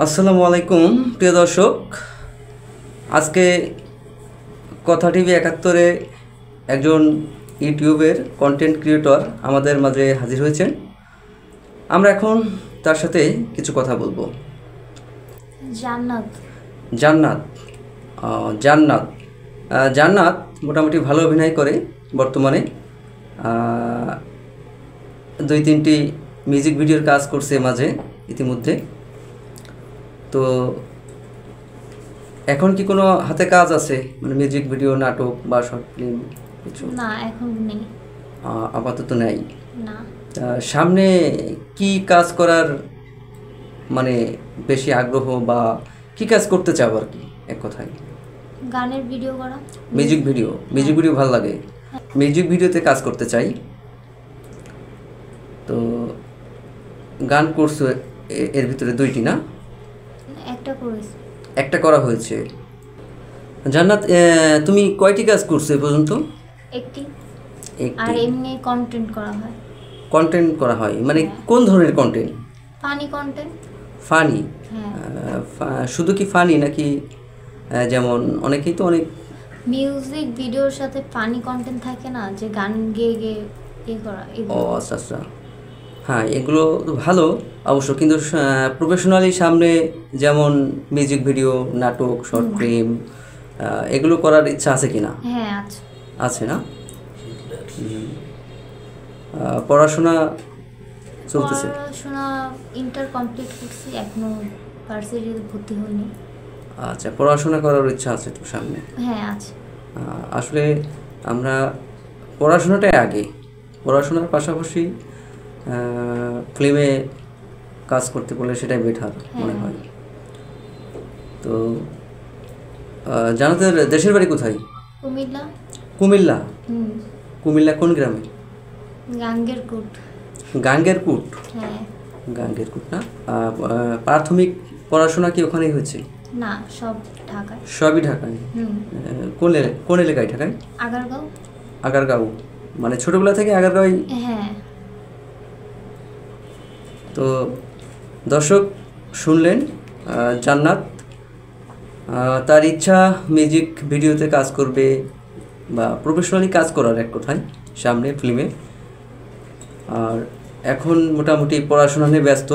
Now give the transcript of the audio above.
আসসালামু আলাইকুম প্রিয় দর্শক, আজকে কথা টিভি ৭১-এ একজন ইউটিউবের কন্টেন্ট ক্রিয়েটর আমাদের মাঝে হাজির হয়েছেন। আমরা এখন তার সাথে কিছু কথা বলবো। জান্নাত জান্নাত জান্নাত জান্নাত মোটামুটি ভালো অভিনয় করে বর্তমানে। ২-৩টি মিউজিক ভিডিওর কাজ করছে মাঝে ইতিমধ্যে। তো এখন কি কোনো হাতে কাজ আছে, মানে মিউজিক ভিডিও, নাটক বা শর্ট ফিল্ম কিছু? না, এখন নেই, আপাতত নেই। না। সামনে কি কাজ করার মানে বেশি আগ্রহ, বা কি কাজ করতে চাও আর কি, এক কথায়? গানের ভিডিও করা, মিউজিক ভিডিও ভালো লাগে। মিউজিক ভিডিওতে কাজ করতে চাই। তো গান করছো এর ভিতরে ২টি না? একটা করা হয়েছে। জান্নাত, তুমি কয়টি কাজ করছো এ পর্যন্ত? একটি। আর এমনি কন্টেন্ট করা হয় মানে কোন ধরনের কন্টেন্ট? Funny content. ফানি? শুধু কি ফানি নাকি যেমন অনেকেই তো অনেক মিউজিক ভিডিওর সাথে ফানি কন্টেন্ট থাকে না, যে গান গেয়ে গেয়ে করা? ও আচ্ছা আচ্ছা, হ্যাঁ এগুলো ভালো অবশ্য, কিন্তু প্রফেশনালি সামনে যেমন মিউজিক ভিডিও, নাটক, শর্ট ফিল্ম, এগুলো করার ইচ্ছা আছে কিনা? হ্যাঁ আছে না? পড়াশোনা চলতেছে? পড়াশোনা ইন্টার কমপ্লিট করছি, এখনো ভার্সিটিতে ভর্তি হইনি। আচ্ছা, পড়াশোনা করার ইচ্ছা আছে তো সামনে? হ্যাঁ আছে। আসলে আমরা পড়াশোনাটাই আগে, পড়াশোনার পাশাপাশি ফিল্মে কাজ করতে বলে সেটাই বেটার মনে হয়। তো জানাতের দেশের বাড়ি কোথায়? কুমিল্লা। কুমিল্লা কোন গ্রামে? গাঙ্গেরকুট। হ্যাঁ, গাঙ্গেরকুট না? প্রাথমিক পড়াশোনা কি ওখানেই হয়েছে? না, সব ঢাকায়। সবই ঢাকায়? কোন এলাকায় ঢাকায়? আগারগাঁও, মানে ছোটবেলা থেকে আগারগাঁও? হ্যাঁ। তো দর্শক শুনলেন, জান্নাত তার ইচ্ছা মিউজিক ভিডিওতে কাজ করবে বা প্রফেশনালি কাজ করার এক কথায় সামনে ফিল্মে। আর এখন মোটামুটি পড়াশোনা নিয়ে ব্যস্ত।